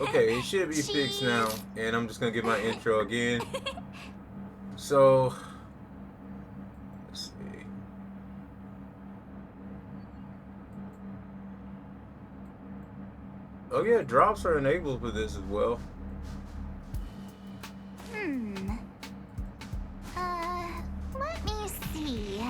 Okay, it should be fixed now, and I'm just gonna get my intro again. So, let's see. Oh yeah, drops are enabled for this as well. Let me see.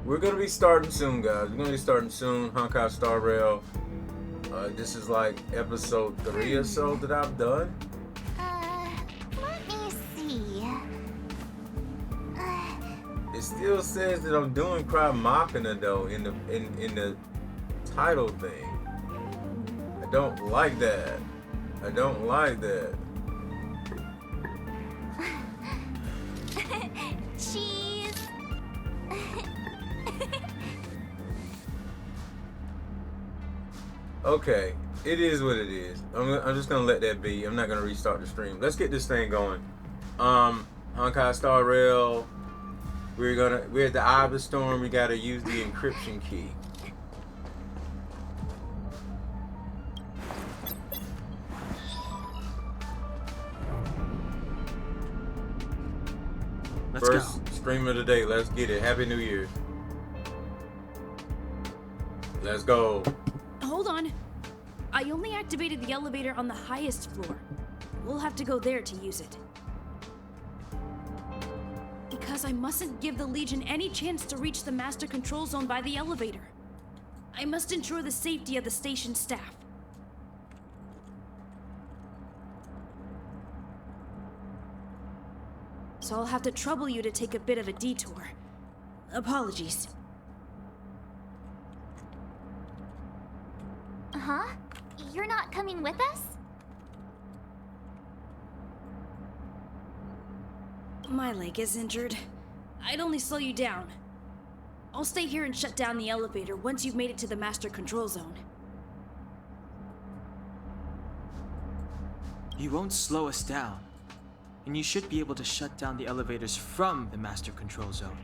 We're gonna be starting soon, guys. We're gonna be starting soon. Honkai Star Rail. This is like episode 3 or so that I've done. Let me see. It still says that I'm doing Cry Machina though in the title thing. I don't like that. I don't like that. Cheese. Okay, it is what it is. I'm just gonna let that be. I'm not gonna restart the stream. Let's get this thing going. Honkai Star Rail. We're at the Eye of the Storm. We gotta use the encryption key. First stream of the day. Let's get it. Happy New Year. Let's go. Hold on. I only activated the elevator on the highest floor. We'll have to go there to use it. Because I mustn't give the Legion any chance to reach the master control zone by the elevator. I must ensure the safety of the station staff. So I'll have to trouble you to take a bit of a detour. Apologies. Huh? You're not coming with us? My leg is injured. I'd only slow you down. I'll stay here and shut down the elevator once you've made it to the master control zone. You won't slow us down. And you should be able to shut down the elevators from the master control zone,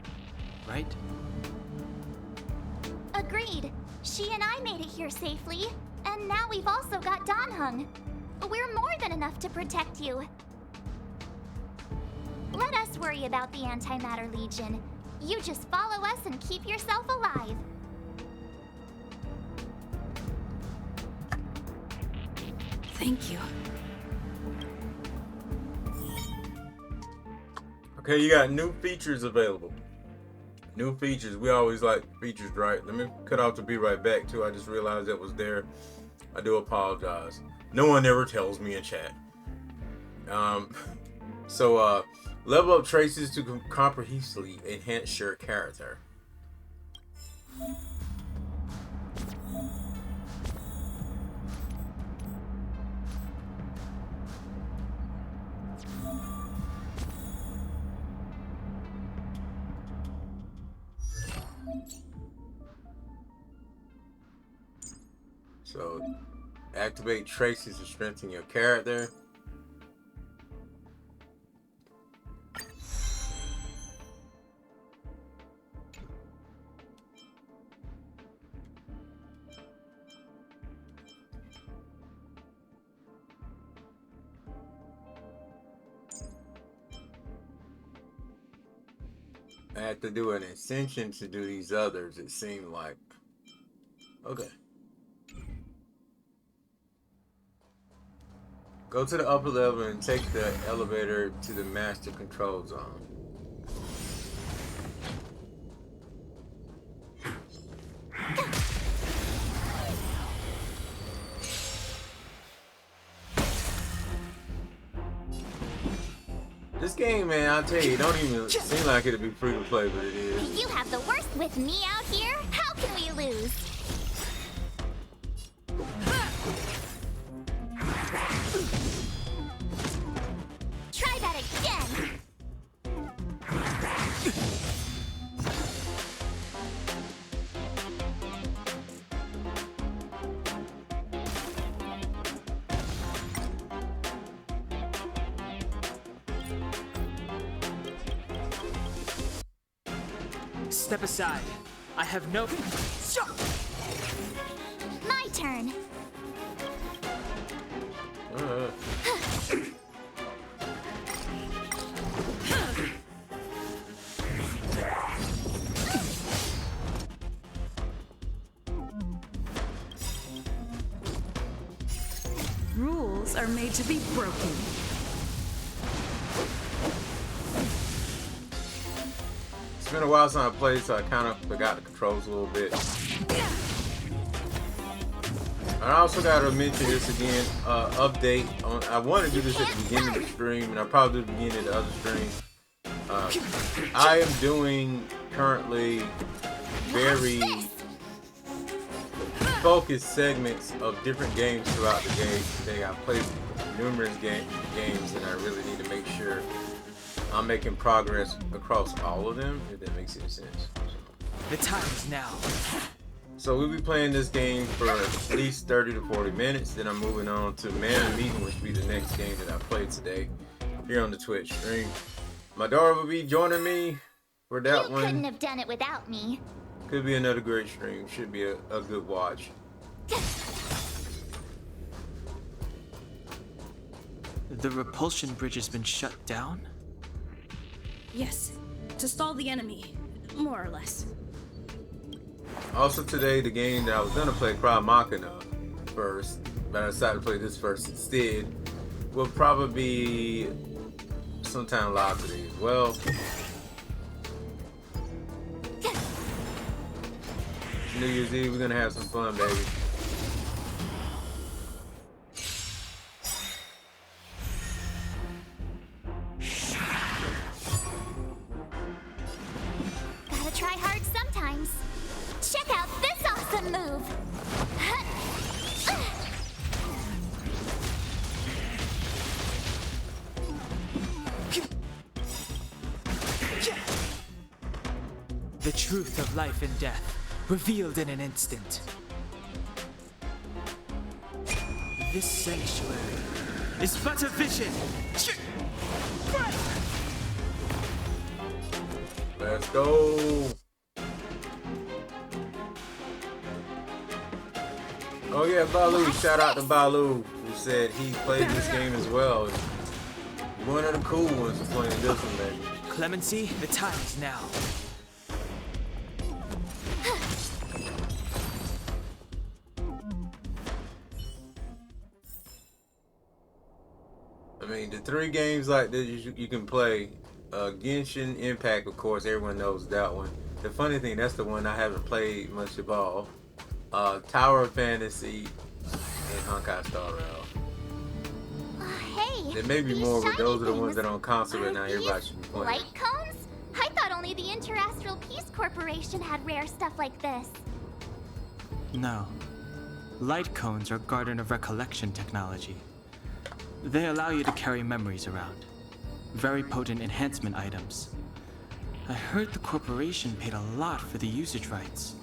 right? Agreed. She and I made it here safely. And now we've also got Danhung. We're more than enough to protect you. Let us worry about the Antimatter Legion. You just follow us and keep yourself alive. Thank you. Okay, you got new features available. New features. We always like features, right? Let me cut off to be right back too. I just realized that was there. I do apologize. No one ever tells me in chat. Level up traces to comprehensively enhance your character. So, activate traces to strengthen your character. I had to do an ascension to do these others, it seemed like. Okay. Go to the upper level and take the elevator to the master control zone. This game, man, I'll tell you, it don't even seem like it'll be free to play, but it is. You have the worst with me out here? How can we lose? Try that again! Step aside. I have no... My turn. Rules are made to be broken. It's been a while since I played, so I kind of forgot the controls a little bit. I also got to mention this again, update on. I want to do this at the beginning of the stream, and I'll probably do it at the beginning of the other stream. I am doing currently very focused segments of different games throughout the game. I played numerous games, and I really need to make sure I'm making progress across all of them, if that makes any sense. The time is now. So we'll be playing this game for at least 30 to 40 minutes. Then I'm moving on to Man of Meeting, which will be the next game that I played today here on the Twitch stream. My daughter will be joining me for that one. You couldn't have done it without me. Could be another great stream. Should be a good watch. The repulsion bridge has been shut down? Yes, to stall the enemy, more or less. Also today, the game that I was gonna play, Cry Machina, first, but I decided to play this first instead, will probably be sometime live today as well. New Year's Eve, we're gonna have some fun, baby. Gotta try hard sometimes. Check out this awesome move. The truth of life and death, revealed in an instant. This sanctuary is but a vision. Let's go. Oh yeah, Balu. Shout out to Balu, who said he played this game as well. One of the cool ones is playing this one, baby. Clemency, the time is now. I mean, the 3 games like this you can play. Genshin Impact, of course, everyone knows that one. The funny thing, that's the one I haven't played much of all. Tower of Fantasy and Honkai Star Rail. Hey, There may be these more, but shiny those are the ones things, that are on console right are now. these Everybody should be playing. light cones? I thought only the Interastral Peace Corporation had rare stuff like this. No. Light cones are Garden of Recollection technology. They allow you to carry memories around. Very potent enhancement items. I heard the corporation paid a lot for the usage rights,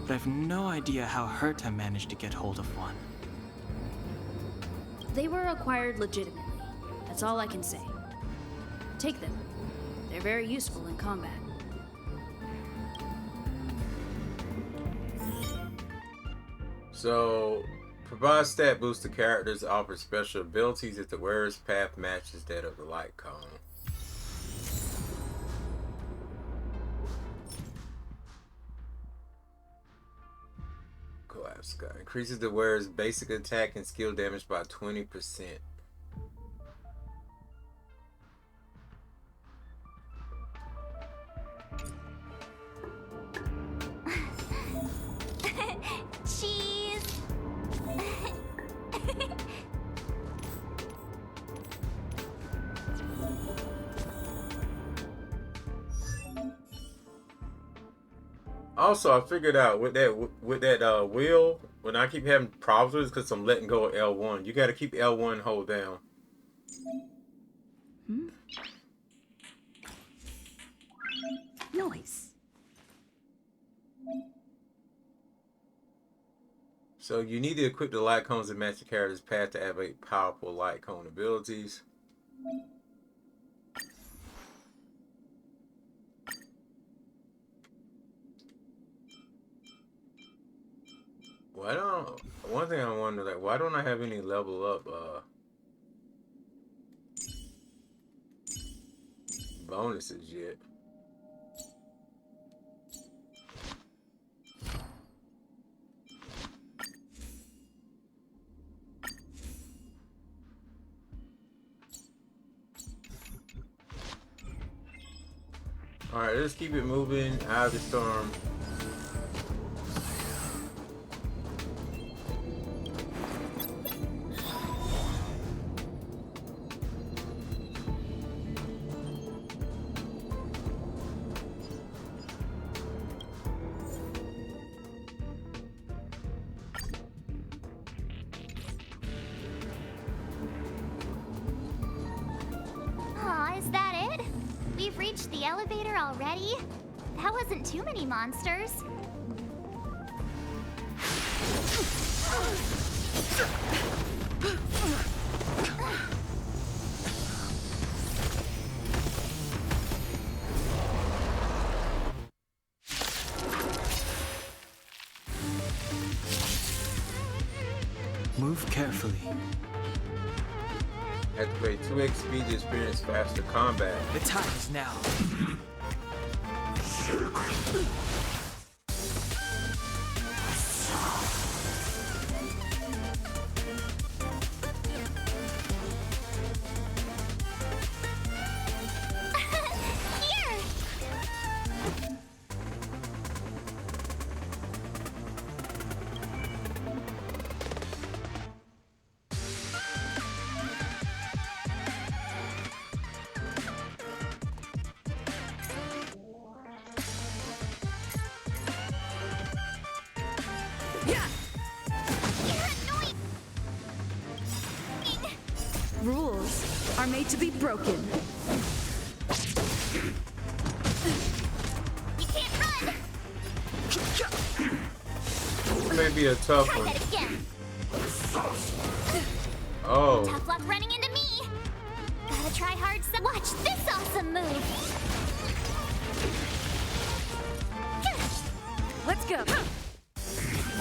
but I've no idea how Herta managed to get hold of one. They were acquired legitimately. That's all I can say. Take them. They're very useful in combat. So, provide stat boost to characters, offer special abilities if the wearer's path matches that of the light cone. Collapse Sky increases the wearer's basic attack and skill damage by 20%. Cheese. Also, I figured out with that wheel, when I keep having problems with it, because I'm letting go of L1. You got to keep L1 and hold down. Noise. So you need to equip the light cones to match the character's path to activate powerful light cone abilities. Why don't? One thing I wonder, like, why don't I have any level up bonuses yet? Alright, let's keep it moving. Out of the storm. Aw, is that it? We've reached the elevator already? That wasn't too many monsters. Move carefully. Have to pay 2x speed to experience faster combat. The time is now. Here! Rules are made to be broken. You can't run! This may be a tough Try one. that again! Oh, Tough luck running into me! Gotta try hard so- Watch this awesome move! Let's go.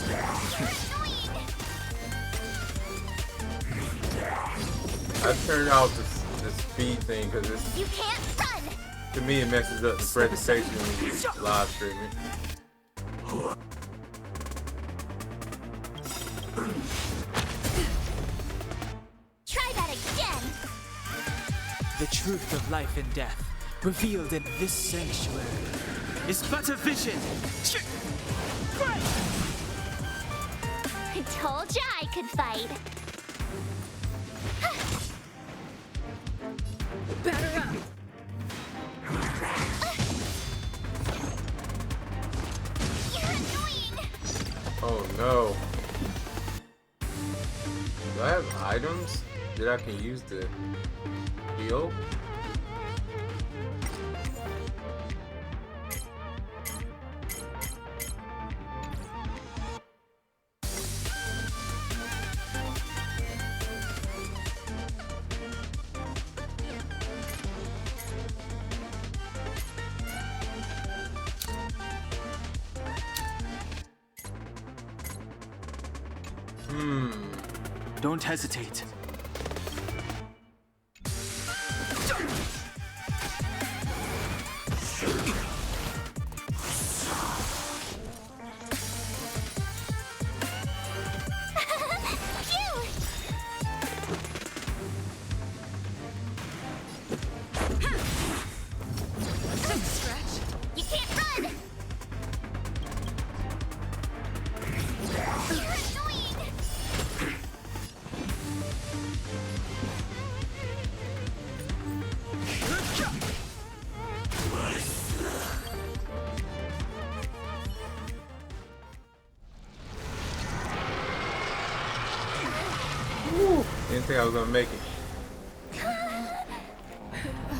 You're annoying! I turned off the speed thing because it's, You can't run! to me, it messes up the presentation when you live stream it. Try that again! The truth of life and death, revealed in this sanctuary, is but a vision. I told ya I could fight. Batter up. You're annoying! Oh no. Do I have items that I can use to heal? Don't hesitate. Phew! Stretch. You can't run! You're annoying! Didn't think I was gonna make it.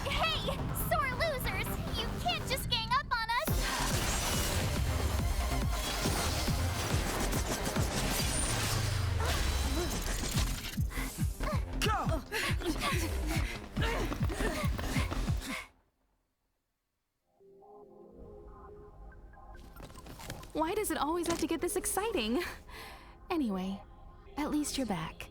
Hey! Sore losers! You can't just gang up on us! Go! Why does it always have to get this exciting? Anyway, at least you're back.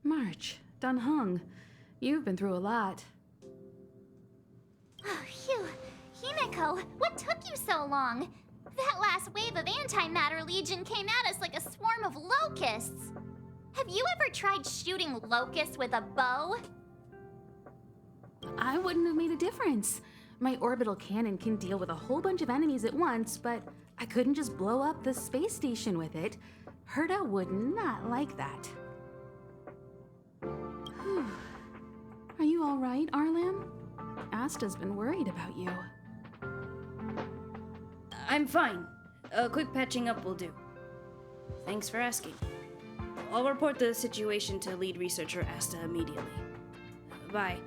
March, Dunhung, you've been through a lot. Oh, phew. Himeko, what took you so long? That last wave of antimatter legion came at us like a swarm of locusts. Have you ever tried shooting locusts with a bow? I wouldn't have made a difference. My orbital cannon can deal with a whole bunch of enemies at once, but I couldn't just blow up the space station with it. Herta would not like that. Whew. Are you all right, Arlam? Asta's been worried about you. I'm fine. A quick patching up will do. Thanks for asking. I'll report the situation to lead researcher Asta immediately. Bye.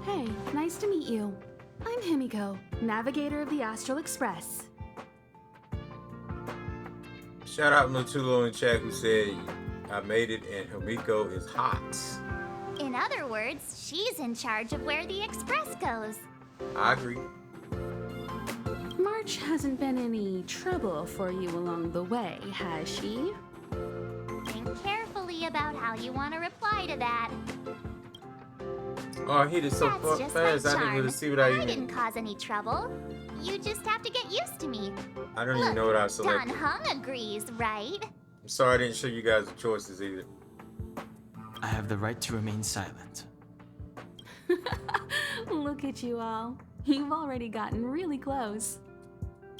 Hey, nice to meet you. I'm Himiko, navigator of the Astral Express. Shout out Notulo in chat who said I made it and Himiko is hot. In other words, she's in charge of where the express goes. I agree. March hasn't been any trouble for you along the way, has she? Think carefully about how you want to reply to that. Oh, I hit it so That's just fast. my I charm. didn't really see what I I even. didn't cause any trouble. You just have to get used to me. I don't even know what I Don selected. Hung agrees, right? I'm sorry I didn't show you guys the choices either. I have the right to remain silent. Look at you all. You've already gotten really close.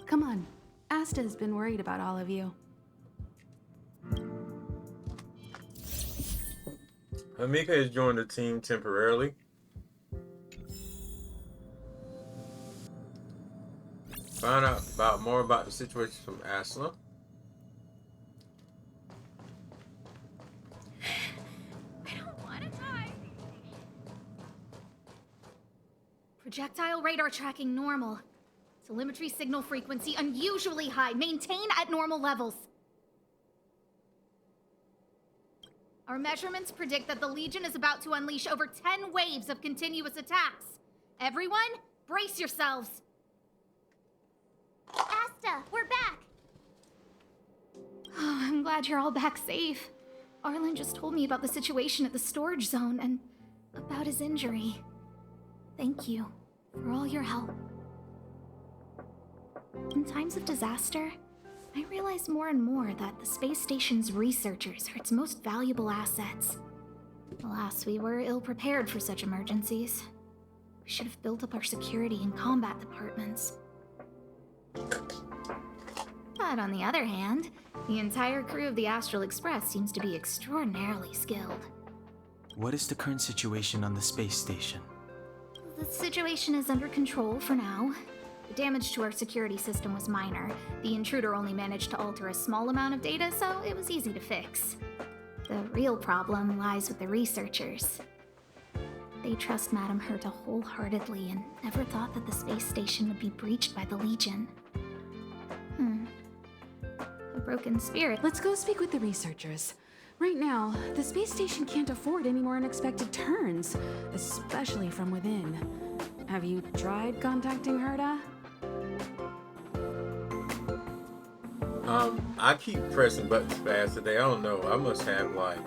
Come on. Asta's been worried about all of you. Hamika has joined the team temporarily. Find out more about the situation from Asla. I don't want to die. Projectile radar tracking normal. Telemetry signal frequency unusually high. Maintain at normal levels. Our measurements predict that the Legion is about to unleash over 10 waves of continuous attacks. Everyone, brace yourselves. Asta, we're back. Oh, I'm glad you're all back safe. Arlen just told me about the situation at the storage zone and about his injury. Thank you for all your help. In times of disaster, I realize more and more that the space station's researchers are its most valuable assets. Alas, we were ill-prepared for such emergencies. We should have built up our security and combat departments. But on the other hand, the entire crew of the Astral Express seems to be extraordinarily skilled. What is the current situation on the space station? The situation is under control for now. The damage to our security system was minor. The intruder only managed to alter a small amount of data, so it was easy to fix. The real problem lies with the researchers. They trust Madame Herta wholeheartedly and never thought that the space station would be breached by the Legion. A broken spirit. Let's go speak with the researchers. Right now, the space station can't afford any more unexpected turns, especially from within. Have you tried contacting Herta? I keep pressing buttons fast today. I don't know. I must have like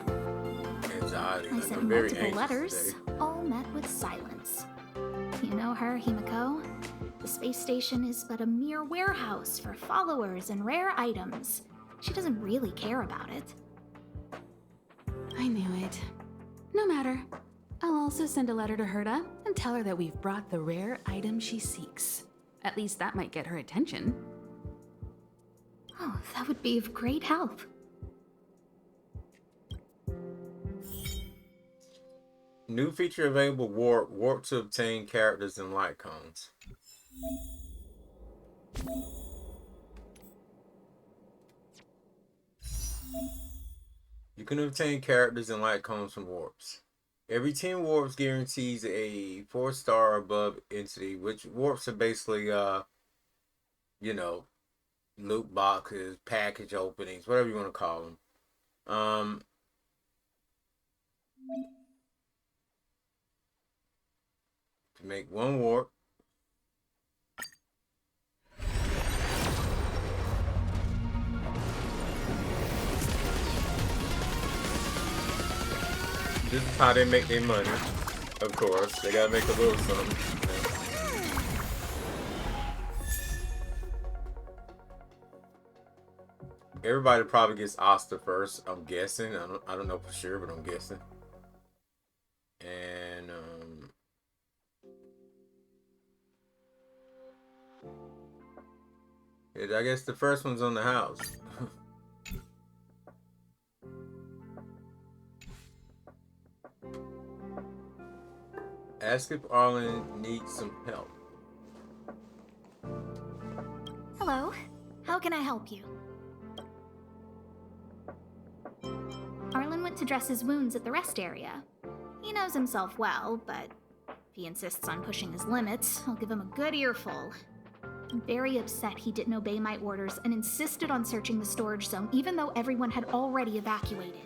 anxiety. I Like, sent I'm very multiple anxious letters, today. all met with silence. You know her, Himiko? The space station is but a mere warehouse for followers and rare items. She doesn't really care about it. I knew it. No matter. I'll also send a letter to Herta and tell her that we've brought the rare item she seeks. At least that might get her attention. Oh, that would be of great help. New feature available: warp. Warp to obtain characters and light cones. You can obtain characters and light cones from warps. Every 10 warps guarantees a 4-star or above entity, which warps are basically, you know, loot boxes, package openings, whatever you want to call them. Make one warp. This is how they make their money. Of course, they gotta make a little something. Everybody probably gets Asta first. I'm guessing. I don't know for sure, but I'm guessing. And I guess the first one's on the house. Ask if Arlen needs some help. Hello. How can I help you? Arlen went to dress his wounds at the rest area. He knows himself well, but if he insists on pushing his limits, I'll give him a good earful. I'm very upset he didn't obey my orders and insisted on searching the storage zone even though everyone had already evacuated.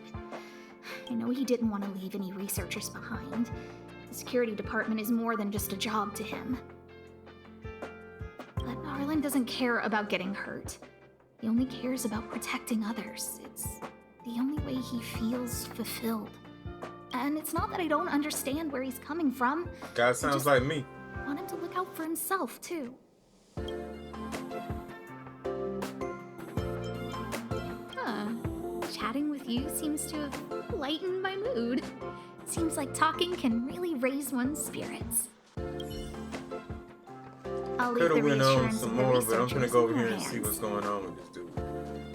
I know he didn't want to leave any researchers behind. The security department is more than just a job to him. But Arlen doesn't care about getting hurt. He only cares about protecting others. It's the only way he feels fulfilled. And it's not that I don't understand where he's coming from. Guy sounds like me. I want him to look out for himself, too. Huh. Chatting with you seems to have lightened my mood. Seems like talking can really raise one's spirits. I'll leave Could've the went on reassurance some of the more, but I'm researchers gonna go in over your here and see hands. what's going on with this dude.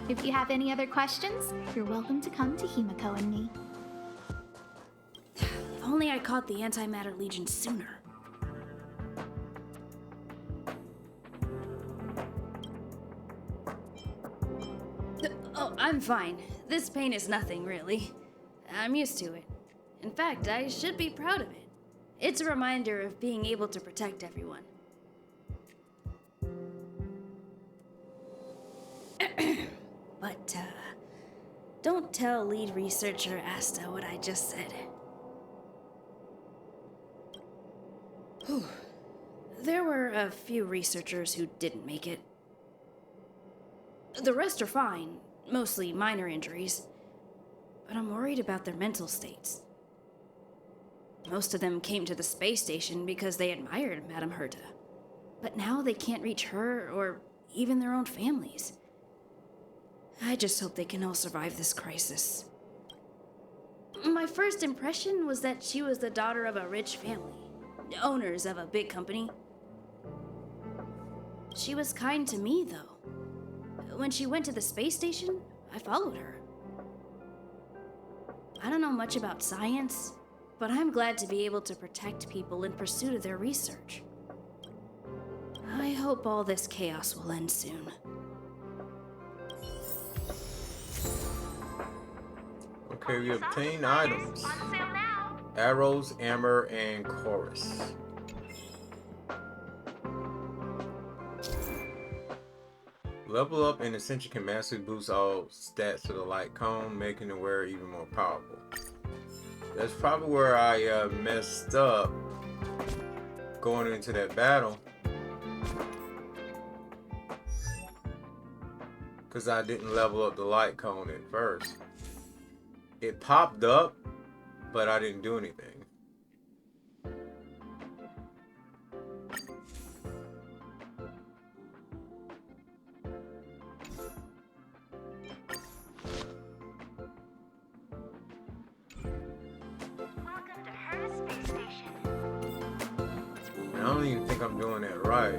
If you have any other questions, you're welcome to come to Himiko and me. If only I caught the Antimatter Legion sooner. Oh, I'm fine. This pain is nothing, really. I'm used to it. In fact, I should be proud of it. It's a reminder of being able to protect everyone. But, don't tell lead researcher Asta what I just said. Whew. There were a few researchers who didn't make it. The rest are fine, mostly minor injuries. But I'm worried about their mental states. Most of them came to the space station because they admired Madame Herta. But now they can't reach her or even their own families. I just hope they can all survive this crisis. My first impression was that she was the daughter of a rich family, owners of a big company. She was kind to me, though. When she went to the space station, I followed her. I don't know much about science, but I'm glad to be able to protect people in pursuit of their research. I hope all this chaos will end soon. Okay, we obtain items. Arrows, Amber, and Chorus. Level up and Ascension can massively boost all stats of the light cone, making the wearer even more powerful. That's probably where I messed up going into that battle. Because I didn't level up the light cone at first. It popped up, but I didn't do anything. Welcome to Herta Space Station. I don't even think I'm doing that right.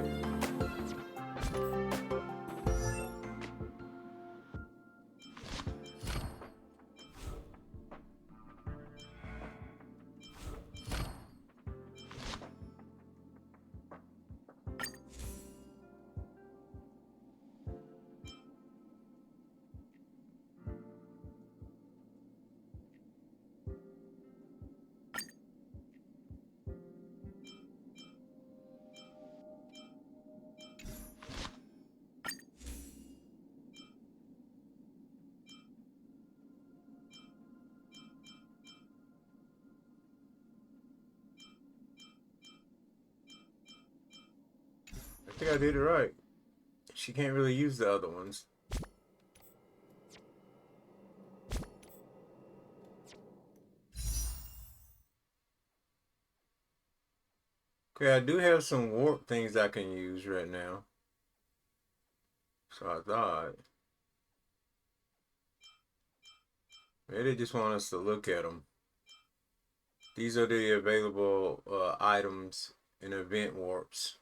think I did it right. She can't really use the other ones. Okay, I do have some warp things I can use right now. So I thought maybe they just want us to look at them. These are the available items in event warps.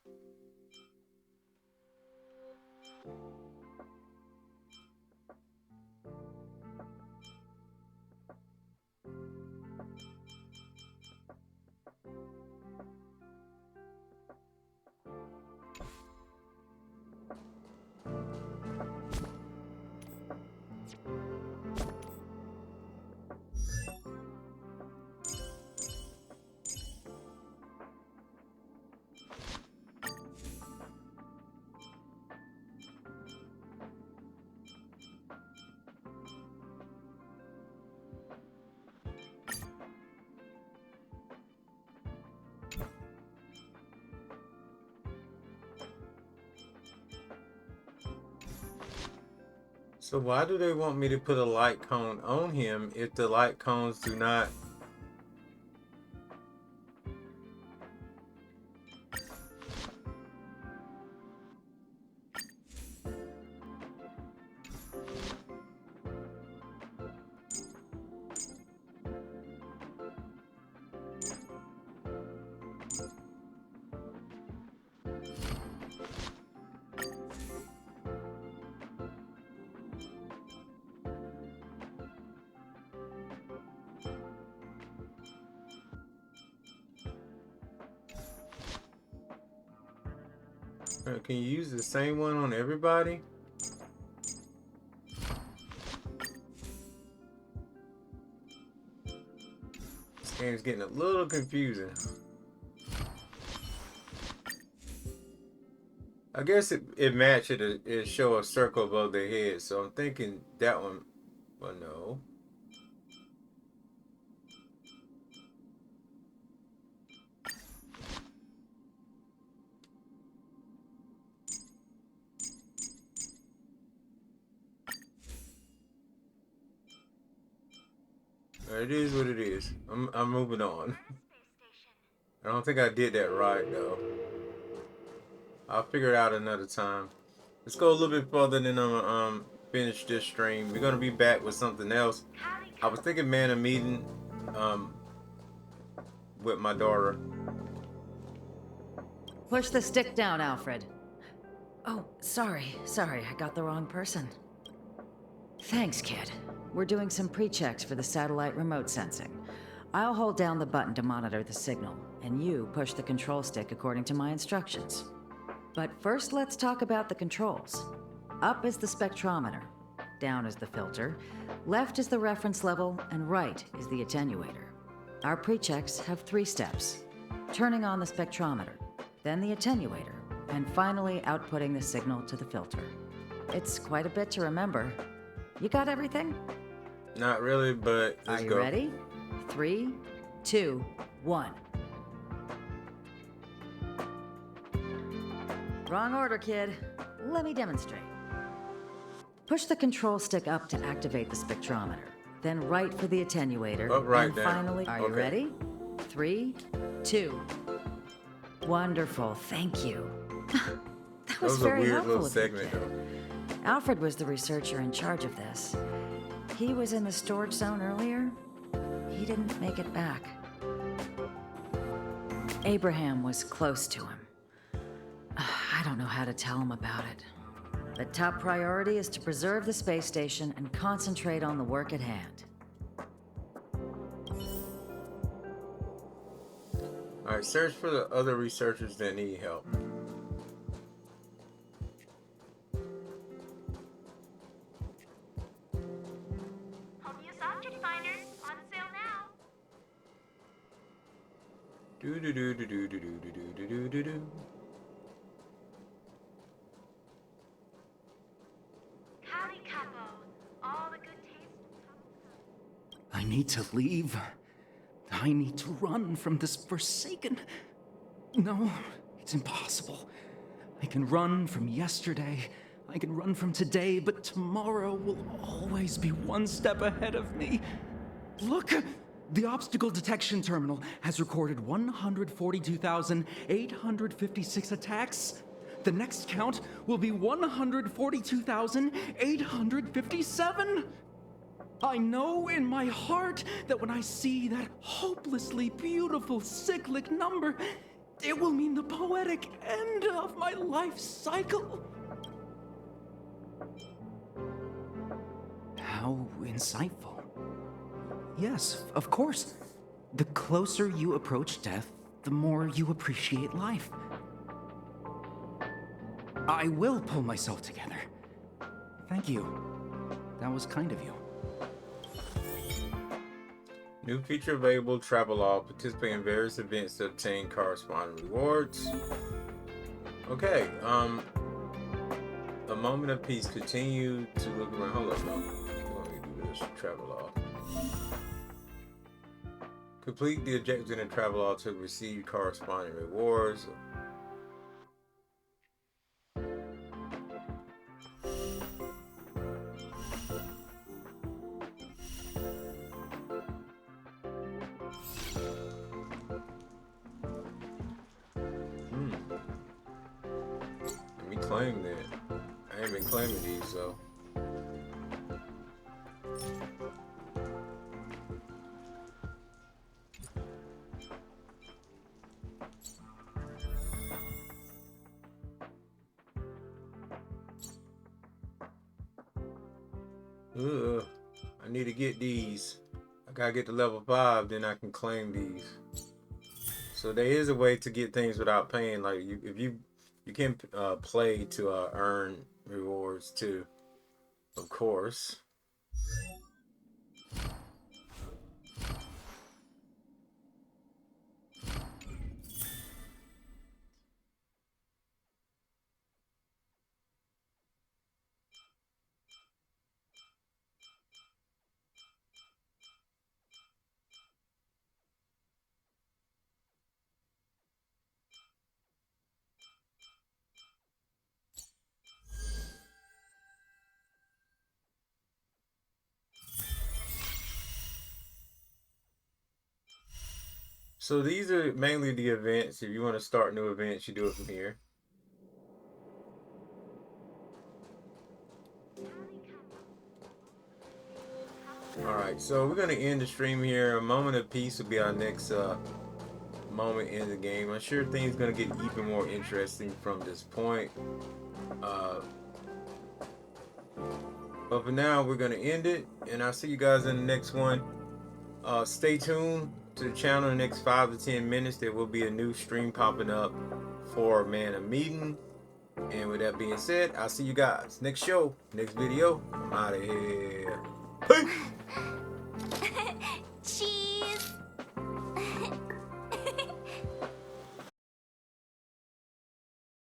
So why do they want me to put a light cone on him if the light cones do not? Can you use the same one on everybody? This game's getting a little confusing. I guess it matched it show a circle above their head, so I'm thinking that one, but no. It is what it is. I'm moving on. I don't think I did that right though. I'll figure it out another time. Let's go a little bit further, then I'm gonna finish this stream. We're gonna be back with something else. I was thinking, man, a meeting with my daughter. Push the stick down, Alfred. Oh, sorry, I got the wrong person. Thanks, kid. We're doing some pre-checks for the satellite remote sensing. I'll hold down the button to monitor the signal, and you push the control stick according to my instructions. But first, let's talk about the controls. Up is the spectrometer, down is the filter, left is the reference level, and right is the attenuator. Our pre-checks have 3 steps. Turning on the spectrometer, then the attenuator, and finally outputting the signal to the filter. It's quite a bit to remember. You got everything? Not really, but let's go. Are you ready? 3, 2, 1. Wrong order, kid. Let me demonstrate. Push the control stick up to activate the spectrometer, then right for the attenuator, Upright and down. finally, are you ready? 3, 2. Wonderful, thank you. That was a very weird helpful little of you, segment, kid. though. Alfred was the researcher in charge of this. He was in the storage zone earlier. He didn't make it back. Abraham was close to him. I don't know how to tell him about it. The top priority is to preserve the space station and concentrate on the work at hand. Alright, search for the other researchers that need help. Home use object finder on sale now. Do do do do do do do do do do do. Howdy, Capo. All the good taste. I need to leave. I need to run from this Forsaken. No, it's impossible. I can run from yesterday, I can run from today, but tomorrow will always be one step ahead of me. Look! The obstacle detection terminal has recorded 142,856 attacks. The next count will be 142,857. I know in my heart that when I see that hopelessly beautiful cyclic number, it will mean the poetic end of my life cycle. How insightful. Yes, of course. The closer you approach death, the more you appreciate life. I will pull myself together. Thank you. That was kind of you. New feature available, travel log. Participate in various events to obtain corresponding rewards. Okay, a moment of peace. Continue to look around. Hold up, no. Let me do this. Travel log. Complete the objectives in the travel log to receive corresponding rewards. Let me claim that. I ain't been claiming these, so. I need to get these. I gotta get to level 5, then I can claim these. So there is a way to get things without paying. Like you can play to earn rewards too, of course. So these are mainly the events. If you want to start new events, you do it from here. Alright, so we're going to end the stream here. A moment of peace will be our next moment in the game. I'm sure things are going to get even more interesting from this point. But for now, we're going to end it. And I'll see you guys in the next one. Stay tuned to the channel in the next 5 to 10 minutes. There will be a new stream popping up for a meeting. And with that being said, I'll see you guys next show, next video. I'm out of here. Peace. Cheese.